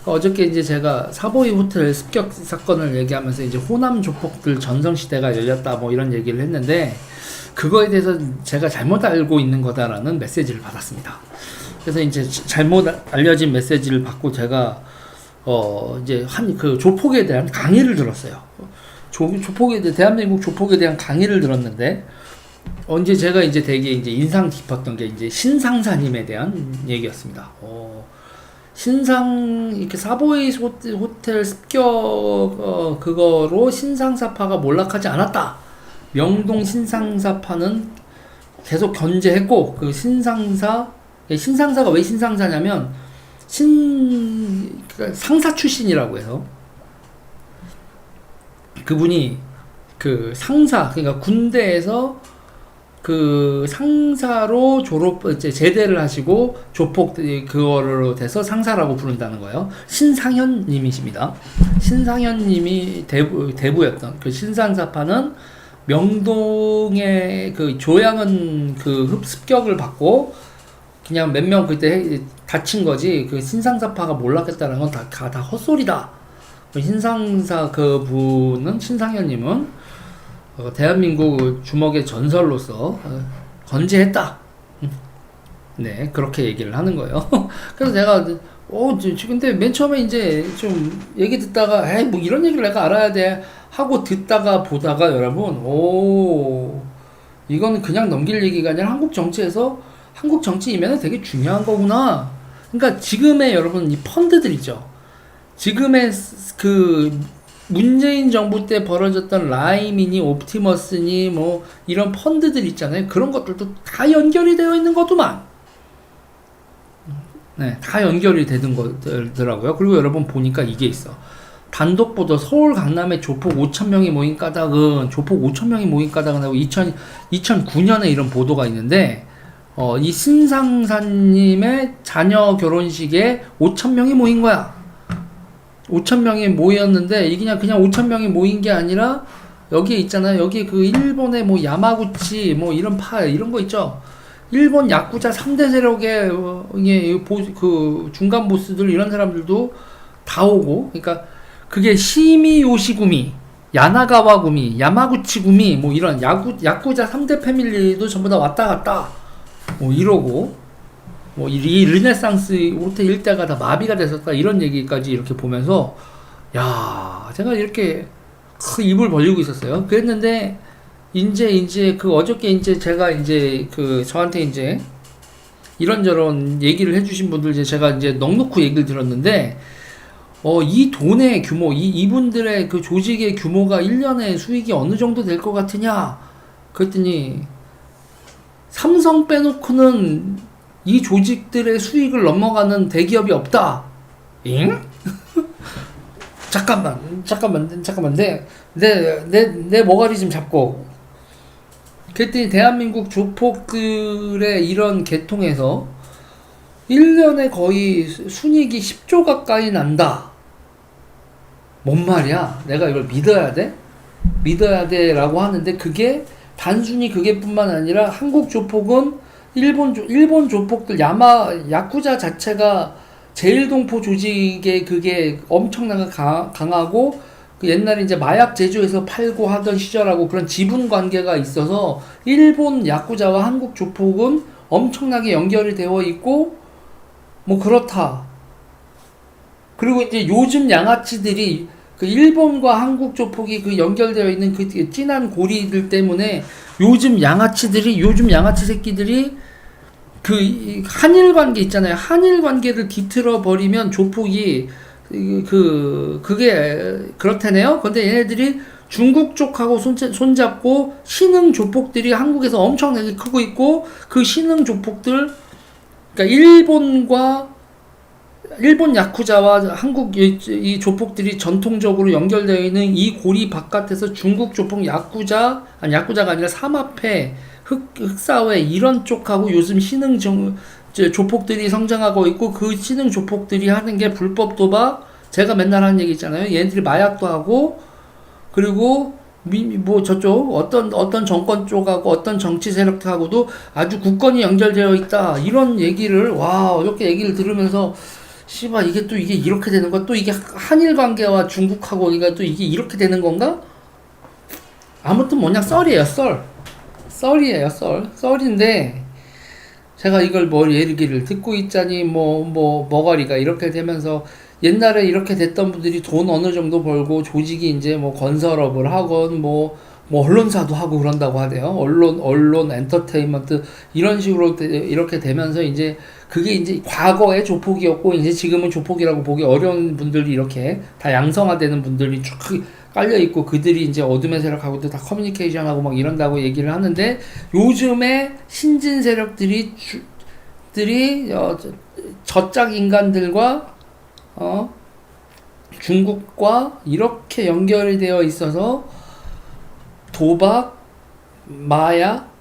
어저께 이제 제가 사보이 호텔 습격 사건을 얘기하면서 이제 호남 조폭들 전성시대가 열렸다 뭐 이런 얘기를 했는데, 그거에 대해서 제가 잘못 알고 있는 거다라는 메시지를 받았습니다. 그래서 이제 잘못 알려진 메시지를 받고 제가 이제 그 조폭에 대한 강의를 들었어요. 조폭에 대한, 대한민국 조폭에 대한 강의를 들었는데, 언제 제가 이제 되게 이제 인상 깊었던 게 이제 신상사님에 대한 얘기였습니다. 이렇게 사보이 호텔 습격 그거로 신상사파가 몰락하지 않았다. 명동 신상사파는 계속 견제했고, 그 신상사가 왜 신상사냐면 그러니까 상사 출신이라고 해서, 그분이 그 상사, 그러니까 군대에서 그 상사로 이제 제대를 하시고 조폭 그거로 돼서 상사라고 부른다는 거예요. 신상현 님이십니다. 신상현 님이 대부였던 그 신상사파는 명동의 그 조양은 그 습격을 받고 그냥 몇 명 그때 다친 거지, 그 신상사파가 몰락했다는 건 다 헛소리다. 신상사 그 분은, 신상현 님은 대한민국 주먹의 전설로서 건재했다. 네, 그렇게 얘기를 하는 거예요. 그래서 내가 근데 맨 처음에 이제 좀 얘기 듣다가 에이 뭐 이런 얘기를 내가 알아야 돼 하고 듣다가 보다가, 여러분 이건 그냥 넘길 얘기가 아니라 한국 정치이면 되게 중요한 거구나. 그러니까 지금의 여러분 이 펀드들 있죠. 지금의 그 문재인 정부 때 벌어졌던 라임이니 옵티머스니 뭐 이런 펀드들 있잖아요. 그런 것들도 다 연결이 되어 있는 거더만. 네, 다 연결이 되는 거더라고요. 그리고 여러분 보니까 이게 있어. 단독 보도, 서울 강남에 조폭 5,000명이 모인 까닭은, 조폭 5,000명이 모인 까닭은 하고 2009년에 이런 보도가 있는데, 이 신상사님의 자녀 결혼식에 5,000명이 모인 거야. 5,000명이 모였는데, 이게 그냥 5,000명이 모인 게 아니라, 여기에 있잖아요. 여기 그 일본의 뭐 야마구치 뭐 이런 거 있죠. 일본 야쿠자 3대 세력의 그 중간 보스들, 이런 사람들도 다 오고, 그러니까 그게 시미요시구미, 야나가와구미, 야마구치구미 뭐 이런 야쿠자 3대 패밀리도 전부 다 왔다 갔다 뭐 이러고, 뭐 이 르네상스 호텔 일대가 다 마비가 됐었다, 이런 얘기까지 이렇게 보면서, 야, 제가 이렇게 입을 벌리고 있었어요. 그랬는데 이제 그 어저께 이제 제가 이제 그 저한테 이제 이런저런 얘기를 해주신 분들, 이제 제가 이제 넉넉히 얘기를 들었는데, 이 돈의 규모, 이분들의 그 조직의 규모가 1년에 수익이 어느 정도 될 것 같으냐? 그랬더니 삼성 빼놓고는 이 조직들의 수익을 넘어가는 대기업이 없다. 잉? 잠깐만. 내 머가리 좀 잡고. 그랬더니 대한민국 조폭들의 이런 계통에서 1년에 거의 순이익이 10조 가까이 난다. 뭔 말이야? 내가 이걸 믿어야 돼? 라고 하는데, 그게 단순히 그게뿐만 아니라 한국 조폭은 일본 조폭들, 야쿠자 자체가 제일동포 조직의 그게 엄청나게 강하고, 그 옛날에 이제 마약 제조해서 팔고 하던 시절하고 그런 지분 관계가 있어서 일본 야쿠자와 한국 조폭은 엄청나게 연결이 되어 있고, 뭐 그렇다. 그리고 이제 요즘 양아치들이 그 일본과 한국 조폭이 그 연결되어 있는 그 진한 고리들 때문에 요즘 양아치 새끼들이 그 한일 관계 있잖아요. 한일 관계를 뒤틀어 버리면 조폭이 그게 그렇다네요. 근데 얘네들이 중국 쪽하고 손잡고 신흥 조폭들이 한국에서 엄청나게 크고 있고, 그 신흥 조폭들, 그러니까 일본 야쿠자와 한국 이 조폭들이 전통적으로 연결되어 있는 이 고리 바깥에서 중국 조폭 야쿠자가 아니라 삼합회, 흑사회 이런 쪽하고 요즘 신흥 조폭들이 성장하고 있고, 그 신흥 조폭들이 하는 게 불법 도박, 제가 맨날 하는 얘기 있잖아요. 얘네들이 마약도 하고, 그리고 뭐 저쪽 어떤 정권 쪽하고 어떤 정치 세력하고도 아주 굳건히 연결되어 있다, 이런 얘기를 어저께 얘기를 들으면서, 씨발 이게 또 이게 이렇게 되는 거야? 또 이게 한일 관계와 중국하고 이가 또 이게 이렇게 되는 건가? 아무튼 뭐냐 썰이에요 썰이에요 썰인데 제가 이걸 뭐 얘기를 듣고 있자니 뭐 머가리가 이렇게 되면서 옛날에 이렇게 됐던 분들이 돈 어느 정도 벌고 조직이 이제 뭐 건설업을 하건 뭐 언론사도 하고 그런다고 하대요. 언론, 엔터테인먼트 이런 식으로 이렇게 되면서 이제 그게 이제 과거의 조폭이었고 이제 지금은 조폭이라고 보기 어려운 분들이 이렇게 다 양성화되는 분들이 쭉 깔려 있고 그들이 이제 어둠의 세력하고도 다 커뮤니케이션하고 막 이런다고 얘기를 하는데 요즘에 신진 세력들이 저짝 인간들과 중국과 이렇게 연결이 되어 있어서 도박, 마약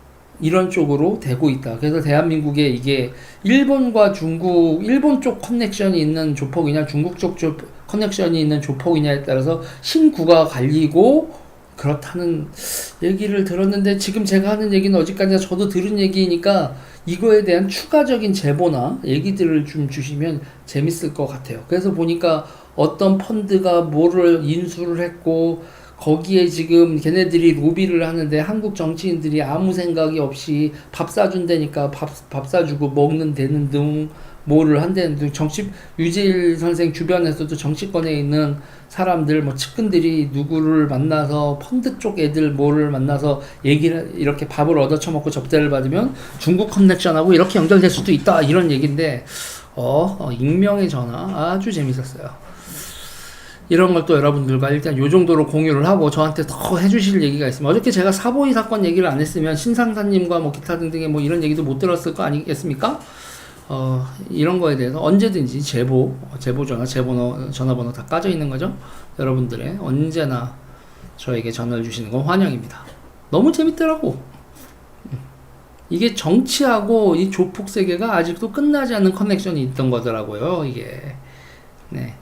이런 쪽으로 되고 있다. 그래서 대한민국에 이게 일본과 중국, 일본 쪽 커넥션이 있는 조폭이냐, 중국 쪽 커넥션이 있는 조폭이냐에 따라서 신구가 갈리고 그렇다는 얘기를 들었는데 지금 제가 하는 얘기는 어디까지나 저도 들은 얘기니까 이거에 대한 추가적인 제보나 얘기들을 좀 주시면 재밌을 것 같아요. 그래서 보니까 어떤 펀드가 뭐를 인수를 했고 거기에 지금 걔네들이 로비를 하는데 한국 정치인들이 아무 생각이 없이 밥 사준다니까 밥 사주고 먹는 데는 등 뭐를 한다는 등 유재일 선생 주변에서도 정치권에 있는 사람들 뭐 측근들이 누구를 만나서 펀드 쪽 애들 뭐를 만나서 얘기를 이렇게 밥을 얻어 처먹고 접대를 받으면 중국 커넥션하고 이렇게 연결될 수도 있다 이런 얘기인데 익명의 전화 아주 재밌었어요. 이런 걸 또 여러분들과 일단 요 정도로 공유를 하고 저한테 더 해주실 얘기가 있으면 어저께 제가 사보이 사건 얘기를 안 했으면 신상사님과 뭐 기타 등등의 뭐 이런 얘기도 못 들었을 거 아니겠습니까? 이런 거에 대해서 언제든지 제보 전화번호 다 까져 있는 거죠. 여러분들의 언제나 저에게 전화를 주시는 건 환영입니다. 너무 재밌더라고. 이게 정치하고 이 조폭 세계가 아직도 끝나지 않는 커넥션이 있던 거더라고요. 이게 네.